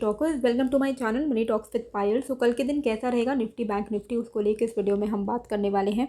Talkers, welcome to my channel money talks with Payal. So कल के दिन कैसा रहेगा निफ्टी बैंक निफ्टी, उसको लेकर इस वीडियो में हम बात करने वाले हैं।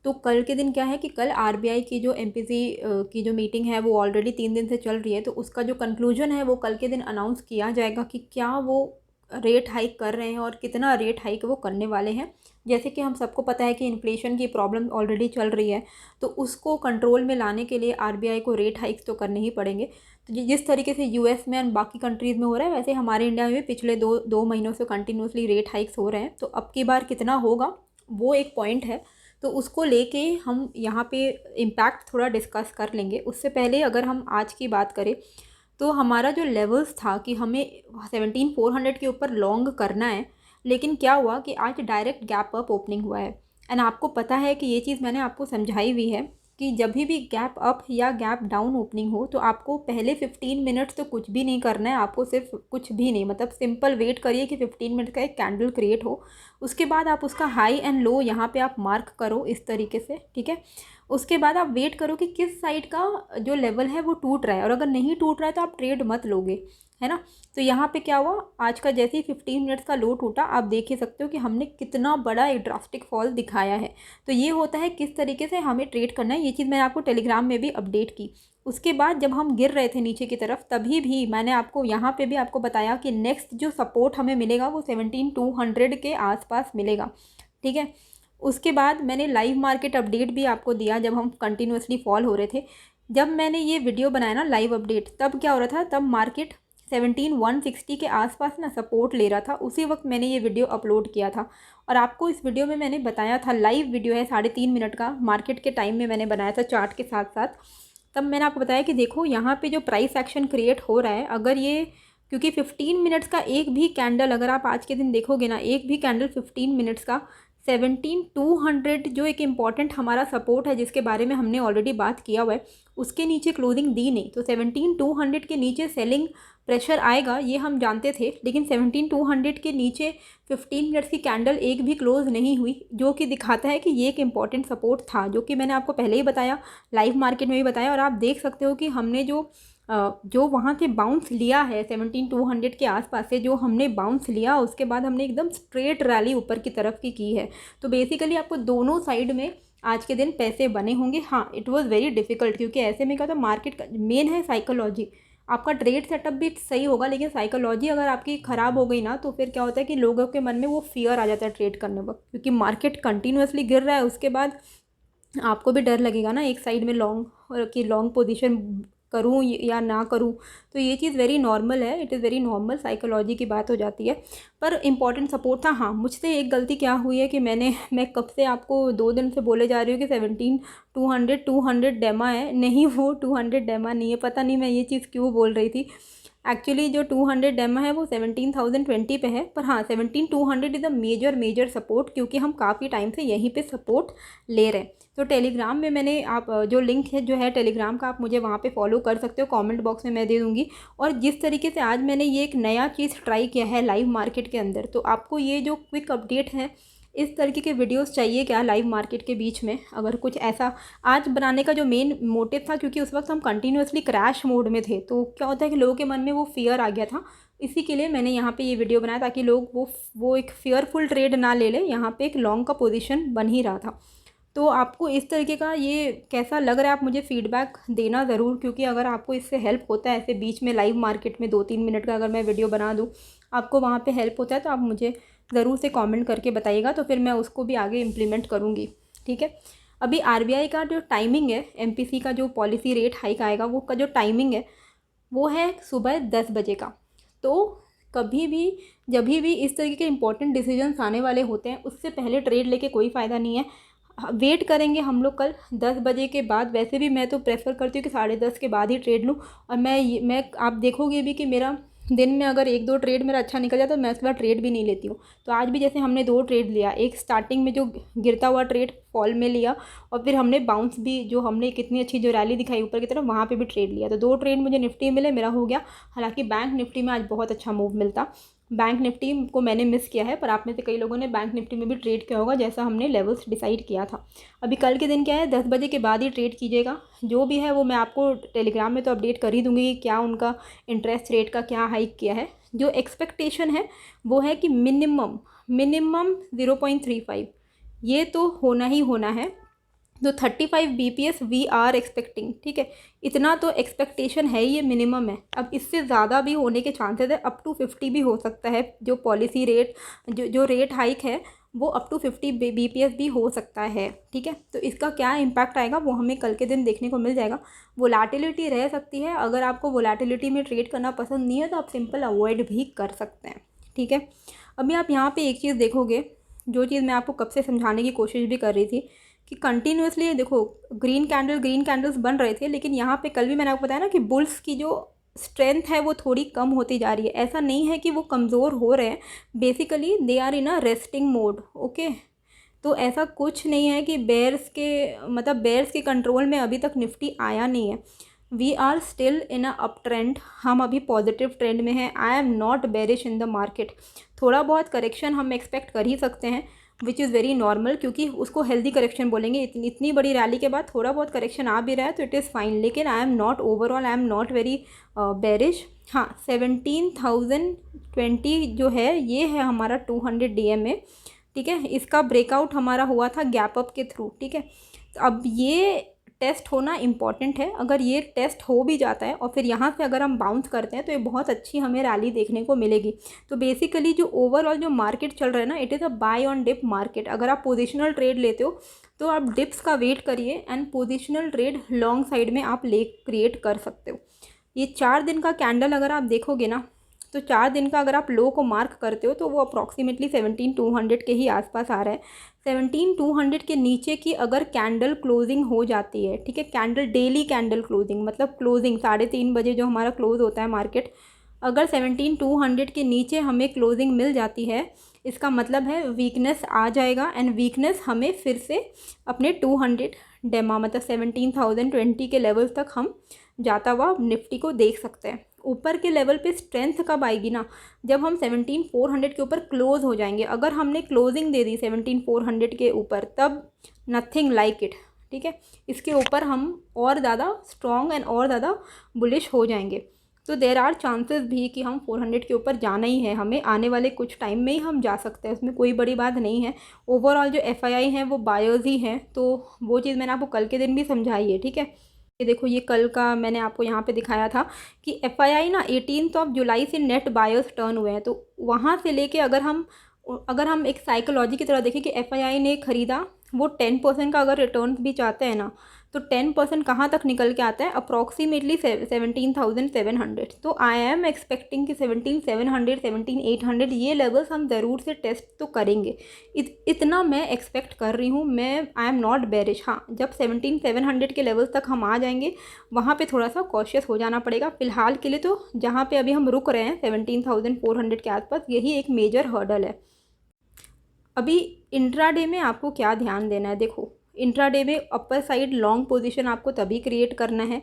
तो कल के दिन क्या है कि कल आरबीआई की जो एमपीसी की जो मीटिंग है वो ऑलरेडी 3 दिन से चल रही है। तो उसका जो कंक्लूजन है वो कल के दिन अनाउंस किया जाएगा कि क्या वो रेट हाइक कर रहे हैं और कितना रेट हाइक वो करने वाले हैं। जैसे कि हम सबको पता है कि इन्फ्लेशन की प्रॉब्लम ऑलरेडी चल रही है, तो उसको कंट्रोल में लाने के लिए आरबीआई को रेट हाइक्स तो करने ही पड़ेंगे। तो जिस तरीके से यूएस में और बाकी कंट्रीज़ में हो रहा है, वैसे हमारे इंडिया में भी पिछले दो महीनों से कंटिन्यूसली रेट हाइक्स हो रहे हैं। तो अब की बार कितना होगा वो एक पॉइंट है, तो उसको लेके हम यहाँ पे इम्पैक्ट थोड़ा डिस्कस कर लेंगे। उससे पहले अगर हम आज की बात करें तो हमारा जो लेवल्स था कि हमें 17,400 के ऊपर लॉन्ग करना है, लेकिन क्या हुआ कि आज डायरेक्ट गैप अप ओपनिंग हुआ है। एंड आपको पता है कि ये चीज़ मैंने आपको समझाई हुई है कि जब भी गैप अप या गैप डाउन ओपनिंग हो तो आपको पहले 15 मिनट्स तो कुछ भी नहीं करना है। आपको सिर्फ कुछ भी नहीं, मतलब सिंपल वेट करिए कि 15 मिनट का एक कैंडल क्रिएट हो। उसके बाद आप उसका हाई एंड लो यहाँ पे आप मार्क करो इस तरीके से, ठीक है। उसके बाद आप वेट करो कि किस साइड का जो लेवल है वो टूट रहा है, और अगर नहीं टूट रहा है तो आप ट्रेड मत लोगे, है ना। तो यहाँ पे क्या हुआ, आज का जैसे ही 15 मिनट्स का लो टूटा, आप देख ही सकते हो कि हमने कितना बड़ा एक ड्रास्टिक फॉल दिखाया है। तो ये होता है किस तरीके से हमें ट्रेड करना है, ये चीज़ मैंने आपको टेलीग्राम में भी अपडेट की। उसके बाद जब हम गिर रहे थे नीचे की तरफ, तभी भी मैंने आपको यहाँ पे भी आपको बताया कि नेक्स्ट जो सपोर्ट हमें मिलेगा वो 17,200 के आसपास मिलेगा, ठीक है। उसके बाद मैंने लाइव मार्केट अपडेट भी आपको दिया जब हम कंटिन्यूसली फॉल हो रहे थे। जब मैंने ये वीडियो बनाया ना लाइव अपडेट, तब क्या हो रहा था, तब मार्केट 17,160 के आसपास ना सपोर्ट ले रहा था। उसी वक्त मैंने ये वीडियो अपलोड किया था और आपको इस वीडियो में मैंने बताया था, लाइव वीडियो है 3.5 मिनट का, मार्केट के टाइम में मैंने बनाया था चार्ट के साथ साथ। तब मैंने आपको बताया कि देखो यहाँ पे जो प्राइस एक्शन क्रिएट हो रहा है, अगर ये क्योंकि 15 मिनट्स का एक भी कैंडल, अगर आप आज के दिन देखोगे ना, एक भी कैंडल 15 मिनट्स का 17,200 जो एक इम्पॉर्टेंट हमारा सपोर्ट है जिसके बारे में हमने ऑलरेडी बात किया हुआ है, उसके नीचे क्लोजिंग दी नहीं। तो 17,200 के नीचे सेलिंग प्रेशर आएगा ये हम जानते थे, लेकिन 17,200 के नीचे 15 मिनट्स की कैंडल एक भी क्लोज नहीं हुई, जो कि दिखाता है कि ये एक इम्पॉर्टेंट सपोर्ट था, जो कि मैंने आपको पहले ही बताया, लाइव मार्केट में भी बताया। और आप देख सकते हो कि हमने जो वहाँ से बाउंस लिया है 17,200 के आसपास से, जो हमने बाउंस लिया उसके बाद हमने एकदम स्ट्रेट रैली ऊपर की तरफ की है। तो बेसिकली आपको दोनों साइड में आज के दिन पैसे बने होंगे। हाँ, इट वाज वेरी डिफ़िकल्ट, क्योंकि ऐसे में क्या होता है, मार्केट का मेन है साइकोलॉजी। आपका ट्रेड सेटअप भी सही होगा, लेकिन साइकोलॉजी अगर आपकी ख़राब हो गई ना, तो फिर क्या होता है कि लोगों के मन में वो फियर आ जाता है ट्रेड करने वक्त, क्योंकि मार्केट कंटिन्यूसली गिर रहा है। उसके बाद आपको भी डर लगेगा ना एक साइड में लॉन्ग पोजीशन करूँ या ना करूँ। तो ये चीज़ वेरी नॉर्मल है, it is very normal, psychology की बात हो जाती है। पर इम्पॉर्टेंट सपोर्ट था। हाँ, मुझसे एक गलती क्या हुई है कि मैं कब से आपको 2 दिन से बोले जा रही हूँ कि 17,200 डेमा है, नहीं वो 200 डेमा नहीं है। पता नहीं मैं ये चीज़ क्यों बोल रही थी। एक्चुअली जो 200 डेमा है वो 17,020 पे है, पर हाँ 17,200 इज़ अ मेजर सपोर्ट, क्योंकि हम काफ़ी टाइम से यहीं पे सपोर्ट ले रहे हैं। तो टेलीग्राम में मैंने आप जो लिंक है जो है टेलीग्राम का, आप मुझे वहाँ पे फॉलो कर सकते हो, कमेंट बॉक्स में मैं दे दूँगी। और जिस तरीके से आज मैंने ये एक नया चीज़ ट्राई किया है लाइव मार्केट के अंदर, तो आपको ये जो क्विक अपडेट है, इस तरीके के वीडियोस चाहिए क्या लाइव मार्केट के बीच में, अगर कुछ ऐसा आज बनाने का जो मेन मोटिव था, क्योंकि उस वक्त हम कंटिन्यूसली क्रैश मोड में थे, तो क्या होता है कि लोगों के मन में वो फियर आ गया था। इसी के लिए मैंने यहाँ पे ये वीडियो बनाया, ताकि लोग वो एक फियरफुल ट्रेड ना ले लें। यहाँ पे एक लॉन्ग का पोजीशन बन ही रहा था। तो आपको इस तरीके का ये कैसा लग रहा है, आप मुझे फ़ीडबैक देना ज़रूर, क्योंकि अगर आपको इससे हेल्प होता है, ऐसे बीच में लाइव मार्केट में 2-3 मिनट का अगर मैं वीडियो बना दूँ, आपको वहाँ पे हेल्प होता है, तो आप मुझे ज़रूर से कमेंट करके बताइएगा, तो फिर मैं उसको भी आगे इम्प्लीमेंट करूँगी, ठीक है। अभी आरबीआई का जो टाइमिंग है, एमपीसी का जो पॉलिसी रेट हाइक आएगा, वो का जो टाइमिंग है वो है सुबह 10 बजे का। तो कभी भी जब भी इस तरीके के इंपॉर्टेंट डिसीजंस आने वाले होते हैं, उससे पहले ट्रेड लेके कोई फ़ायदा नहीं है। वेट करेंगे हम लोग कल 10 बजे के बाद। वैसे भी मैं तो प्रेफर करती हूँ कि 10:30 के बाद ही ट्रेड लूँ। और मैं आप देखोगे भी कि मेरा दिन में अगर 1-2 ट्रेड मेरा अच्छा निकल जाता है तो मैं उसके बाद ट्रेड भी नहीं लेती हूँ। तो आज भी जैसे हमने 2 ट्रेड लिया, एक स्टार्टिंग में जो गिरता हुआ ट्रेड फॉल में लिया, और फिर हमने बाउंस भी, जो हमने कितनी अच्छी जो रैली दिखाई ऊपर की तरफ, वहाँ पे भी ट्रेड लिया। तो 2 ट्रेड मुझे निफ्टी मिले, मेरा हो गया। हालांकि बैंक निफ्टी में आज बहुत अच्छा मूव मिलता, बैंक निफ्टी को मैंने मिस किया है, पर आप में से कई लोगों ने बैंक निफ्टी में भी ट्रेड किया होगा, जैसा हमने लेवल्स डिसाइड किया था। अभी कल के दिन क्या है, 10 बजे के बाद ही ट्रेड कीजिएगा। जो भी है वो मैं आपको टेलीग्राम में तो अपडेट कर ही दूँगी कि क्या उनका इंटरेस्ट रेट का क्या हाइक किया है। जो एक्सपेक्टेशन है वो है कि मिनिमम 0.35 ये तो होना ही होना है। तो 35 BPS वी आर एक्सपेक्टिंग, ठीक है, इतना तो एक्सपेक्टेशन है, ये मिनिमम है। अब इससे ज़्यादा भी होने के चांसेस है, अप टू 50 भी हो सकता है। जो पॉलिसी रेट जो रेट हाइक है वो अप टू 50 BPS भी हो सकता है, ठीक है। तो इसका क्या इम्पैक्ट आएगा वो हमें कल के दिन देखने को मिल जाएगा। वोलेटिलिटी रह सकती है, अगर आपको वोलेटिलिटी में ट्रेड करना पसंद नहीं है तो आप सिंपल अवॉइड भी कर सकते हैं, ठीक है। अभी आप यहाँ पे एक चीज़ देखोगे, जो चीज़ मैं आपको कब से समझाने की कोशिश भी कर रही थी कि कंटिन्यूसली देखो ग्रीन कैंडल्स बन रहे थे, लेकिन यहाँ पे कल भी मैंने आपको बताया ना कि बुल्स की जो स्ट्रेंथ है वो थोड़ी कम होती जा रही है। ऐसा नहीं है कि वो कमज़ोर हो रहे हैं, basically they are in a resting mode, okay. तो ऐसा कुछ नहीं है कि बेयर्स के कंट्रोल में अभी तक निफ्टी आया नहीं है। We are still in a uptrend, हम अभी पॉजिटिव ट्रेंड में हैं। I am not bearish in the market. थोड़ा बहुत करेक्शन हम एक्सपेक्ट कर ही सकते हैं, विच इज़ वेरी नॉर्मल, क्योंकि उसको हेल्दी करेक्शन बोलेंगे। इतनी बड़ी रैली के बाद थोड़ा बहुत करेक्शन आ भी रहा है तो इट इज़ फाइन, लेकिन आई am not overall, I am not very bearish. हाँ, 17,020 जो है ये है हमारा 200 DMA, ठीक है। इसका ब्रेकआउट हमारा हुआ था गैप अप के थ्रू, ठीक है। तो अब ये टेस्ट होना इम्पॉर्टेंट है। अगर ये टेस्ट हो भी जाता है और फिर यहाँ से अगर हम बाउंस करते हैं तो ये बहुत अच्छी हमें रैली देखने को मिलेगी। तो बेसिकली जो ओवरऑल जो मार्केट चल रहा है ना, it is a buy on dip market. अगर आप पोजिशनल ट्रेड लेते हो तो आप डिप्स का वेट करिए and positional trade long side में आप ले क्रिएट कर सकते हो। ये 4 दिन का कैंडल अगर आप देखोगे ना, तो 4 दिन का अगर आप लो को मार्क करते हो तो वो अप्रॉक्सीमेटली 17,200 के ही आसपास आ रहा है। 17,200 के नीचे की अगर कैंडल क्लोजिंग हो जाती है, ठीक है, डेली कैंडल क्लोजिंग मतलब क्लोजिंग 3:30 बजे जो हमारा क्लोज होता है मार्केट, अगर 17,200 के नीचे हमें क्लोजिंग मिल जाती है, इसका मतलब है वीकनेस आ जाएगा एंड वीकनेस हमें फिर से अपने 200 डेमा मतलब 17,020 के लेवल तक हम जाता हुआ निफ्टी को देख सकते हैं। ऊपर के लेवल पे स्ट्रेंथ कब आएगी ना, जब हम 17,400 के ऊपर क्लोज हो जाएंगे। अगर हमने क्लोजिंग दे दी 17,400 के ऊपर, तब नथिंग लाइक इट, ठीक है। इसके ऊपर हम और ज़्यादा स्ट्रॉन्ग एंड और ज़्यादा बुलिश हो जाएंगे। तो देर आर चांसेस भी कि हम 400 के ऊपर जाना ही है, हमें आने वाले कुछ टाइम में ही हम जा सकते हैं, उसमें कोई बड़ी बात नहीं है। ओवरऑल जो FII हैं वो बायर्स ही हैं, तो वो चीज़ मैंने आपको कल के दिन भी समझाई है, ठीक है। ये देखो, ये कल का मैंने आपको यहाँ पे दिखाया था कि FII ना 18 जुलाई से नेट बायर्स टर्न हुए हैं। तो वहाँ से लेके अगर हम एक साइकोलॉजी की तरह देखें कि FII ने ख़रीदा, वो 10% का अगर रिटर्न भी चाहते हैं ना, तो 10% कहाँ तक निकल के आता है, अप्रॉक्सीमेटली 17,700। तो आई एम एक्सपेक्टिंग कि 17,700 17,800 ये लेवल्स हम ज़रूर से टेस्ट तो करेंगे। इतना मैं एक्सपेक्ट कर रही हूँ। आई एम नॉट बेरिश। हाँ, जब 17,700 के लेवल्स तक हम आ जाएंगे वहाँ पे थोड़ा सा कॉशियस हो जाना पड़ेगा। फ़िलहाल के लिए तो जहाँ पे अभी हम रुक रहे हैं 17,400 के आसपास, यही एक मेजर हर्डल है। अभी इंट्राडे में आपको क्या ध्यान देना है, देखो इंट्राडे में अपर साइड लॉन्ग पोजीशन आपको तभी क्रिएट करना है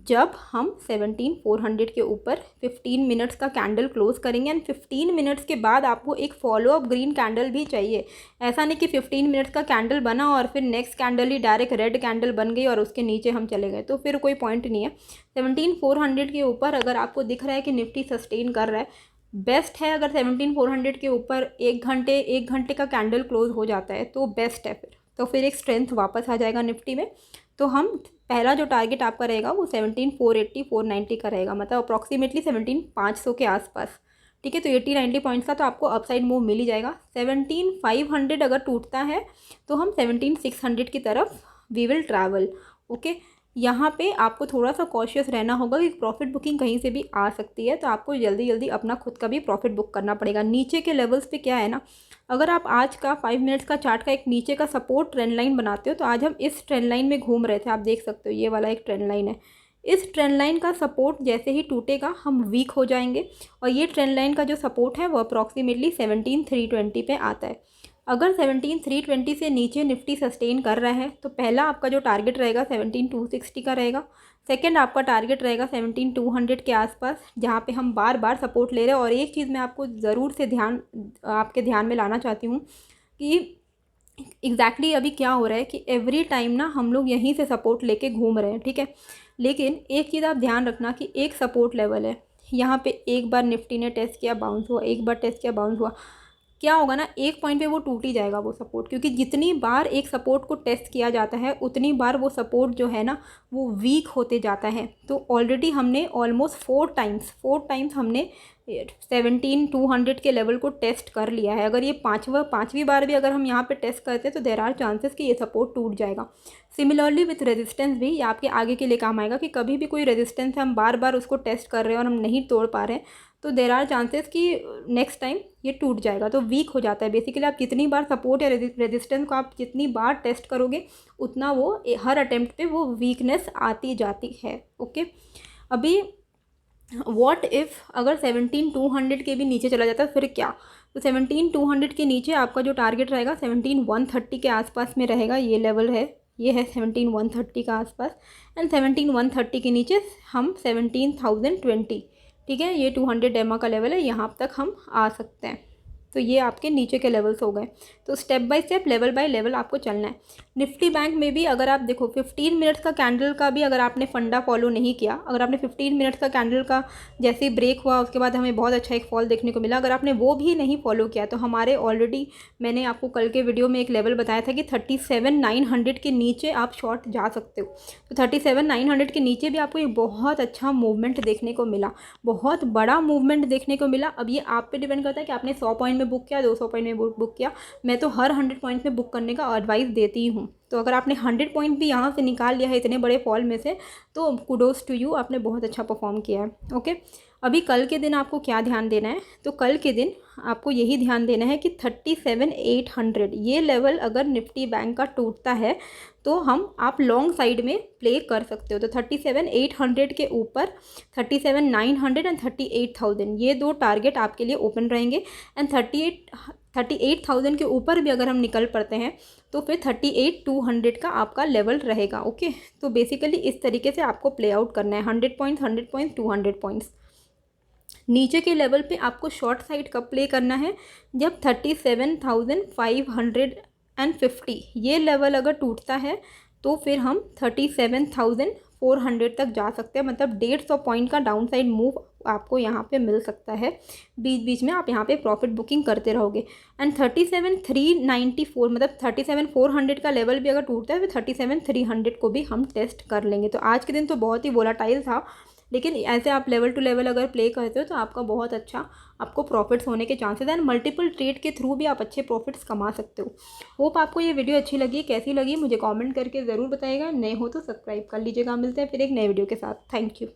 जब हम 17,400 के ऊपर 15 मिनट्स का कैंडल क्लोज करेंगे एंड 15 मिनट्स के बाद आपको एक फॉलोअप ग्रीन कैंडल भी चाहिए। ऐसा नहीं कि 15 मिनट्स का कैंडल बना और फिर नेक्स्ट कैंडल ही डायरेक्ट रेड कैंडल बन गई और उसके नीचे हम चले गए, तो फिर कोई पॉइंट नहीं है। 17,400 के ऊपर अगर आपको दिख रहा है कि निफ्टी सस्टेन कर रहा है, बेस्ट है। अगर 17,400 के ऊपर एक घंटे का कैंडल क्लोज हो जाता है तो बेस्ट है, फिर एक स्ट्रेंथ वापस आ जाएगा निफ्टी में। तो हम पहला जो टारगेट आपका रहेगा वो 17,480 490 का रहेगा, मतलब अप्रॉक्सीमेटली 17,500 के आसपास, ठीक है। तो 80-90 पॉइंट्स का तो आपको अपसाइड मूव मिल ही जाएगा। 17,500 अगर टूटता है तो हम 17,600 की तरफ वी विल ट्रैवल, ओके। यहाँ पे आपको थोड़ा सा कॉशियस रहना होगा कि प्रॉफिट बुकिंग कहीं से भी आ सकती है, तो आपको जल्दी जल्दी अपना खुद का भी प्रॉफिट बुक करना पड़ेगा। नीचे के लेवल्स पे क्या है ना, अगर आप आज का 5 मिनट्स का चार्ट का एक नीचे का सपोर्ट ट्रेंड लाइन बनाते हो, तो आज हम इस ट्रेंड लाइन में घूम रहे थे, आप देख सकते हो ये वाला एक ट्रेंड लाइन है। इस ट्रेंड लाइन का सपोर्ट जैसे ही टूटेगा हम वीक हो जाएंगे, और ये ट्रेंड लाइन का जो सपोर्ट है वो अप्रॉक्सीमेटली 17,320 पे आता है। अगर 17,320 से नीचे निफ्टी सस्टेन कर रहा है तो पहला आपका जो टारगेट रहेगा 17,260 का रहेगा। सेकंड आपका टारगेट रहेगा 17,200 के आसपास, जहाँ पे हम बार बार सपोर्ट ले रहे हैं। और एक चीज़ मैं आपको ज़रूर से आपके ध्यान में लाना चाहती हूँ कि एग्जैक्टली अभी क्या हो रहा है कि एवरी टाइम ना हम लोग यहीं से सपोर्ट लेके घूम रहे हैं, ठीक है। लेकिन एक चीज़ आप ध्यान रखना कि एक सपोर्ट लेवल है, यहाँ पे एक बार निफ्टी ने टेस्ट किया, बाउंस हुआ, एक बार टेस्ट किया, बाउंस हुआ, क्या होगा ना, एक पॉइंट पे वो टूट ही जाएगा वो सपोर्ट, क्योंकि जितनी बार एक सपोर्ट को टेस्ट किया जाता है उतनी बार वो सपोर्ट जो है ना वो वीक होते जाता है। तो ऑलरेडी हमने ऑलमोस्ट 4 टाइम्स हमने 17,200 के लेवल को टेस्ट कर लिया है। अगर ये पाँचवीं बार भी अगर हम यहाँ पे टेस्ट करते हैं तो देर आर चांसेस कि ये सपोर्ट टूट जाएगा। सिमिलरली विथ रेजिस्टेंस भी ये आपके आगे के लिए काम आएगा कि कभी भी कोई रेजिस्टेंस हम बार बार उसको टेस्ट कर रहे हैं और हम नहीं तोड़ पा रहे हैं तो देर आर चांसेस कि नेक्स्ट टाइम ये टूट जाएगा, तो वीक हो जाता है। बेसिकली आप जितनी बार सपोर्ट या रेजिस्टेंस को आप जितनी बार टेस्ट करोगे उतना वो हर अटेम्प्ट पे वो वीकनेस आती जाती है। ओके, अभी व्हाट इफ़ अगर 17,200 के भी नीचे चला जाता है फिर क्या? तो 17,200 के नीचे आपका जो टारगेट रहेगा 17,130 के आसपास में रहेगा। ये लेवल है, ये है 17,130 का आसपास, एंड 17,130 के नीचे हम 17,020, ठीक है, ये 200 डेमा का लेवल है, यहाँ तक हम आ सकते हैं। तो ये आपके नीचे के लेवल्स हो गए। तो step by step, level by level आपको चलना है। निफ्टी बैंक में भी अगर आप देखो 15 मिनट्स का कैंडल का भी अगर आपने फंडा फॉलो नहीं किया, अगर आपने 15 मिनट्स का कैंडल का जैसे ही ब्रेक हुआ उसके बाद हमें बहुत अच्छा एक फॉल देखने को मिला, अगर आपने वो भी नहीं फॉलो किया तो हमारे ऑलरेडी मैंने आपको कल के वीडियो में एक लेवल बताया था कि 37,900 के नीचे आप शॉर्ट जा सकते हो। तो 37,900 के नीचे भी आपको एक बहुत अच्छा मूवमेंट देखने को मिला, बहुत बड़ा मूवमेंट देखने को मिला। अब ये आप पे डिपेंड करता है कि आपने 100 पॉइंट में बुक किया, 200 पॉइंट में बुक किया। मैं तो हर 100 पॉइंट में बुक करने का एडवाइस देती हूँ। तो अगर आपने 100 पॉइंट भी यहाँ से निकाल लिया है इतने बड़े फॉल में से तो कुडोज टू यू, आपने बहुत अच्छा परफॉर्म किया है। ओके, अभी कल के दिन आपको क्या ध्यान देना है? तो कल के दिन आपको यही ध्यान देना है कि 37,800 ये लेवल अगर निफ्टी बैंक का टूटता है तो आप लॉन्ग साइड में प्ले कर सकते हो। तो 37,800 के ऊपर 37,900 एंड 38,000 ये दो टारगेट आपके लिए ओपन रहेंगे। एंड 38,000 के ऊपर भी अगर हम निकल पड़ते हैं तो फिर 38,200 का आपका लेवल रहेगा। ओके, तो बेसिकली इस तरीके से आपको प्ले आउट करना है, 100 पॉइंट्स, 100 पॉइंट्स, 200 पॉइंट्स। नीचे के लेवल पे आपको शॉर्ट साइड कब प्ले करना है? जब 37,550 ये लेवल अगर टूटता है तो फिर हम 37,400 तक जा सकते हैं। मतलब 150 पॉइंट का डाउन साइड मूव आपको यहाँ पे मिल सकता है। बीच बीच में आप यहाँ पे प्रॉफिट बुकिंग करते रहोगे। एंड 37,394 मतलब 37,400 का लेवल भी अगर टूटता है तो 37,300 को भी हम टेस्ट कर लेंगे। तो आज के दिन तो बहुत ही वोलाटाइल था, लेकिन ऐसे आप लेवल टू लेवल अगर प्ले करते हो तो आपका बहुत अच्छा आपको प्रॉफिट्स होने के चांसेस हैं। एंड मल्टीपल ट्रेड के थ्रू भी आप अच्छे प्रॉफिट्स कमा सकते हो। होप आपको ये वीडियो अच्छी लगी, कैसी लगी मुझे कमेंट करके ज़रूर बताइएगा। नए हो तो सब्सक्राइब कर लीजिएगा। मिलते हैं फिर एक नए वीडियो के साथ। Thank you.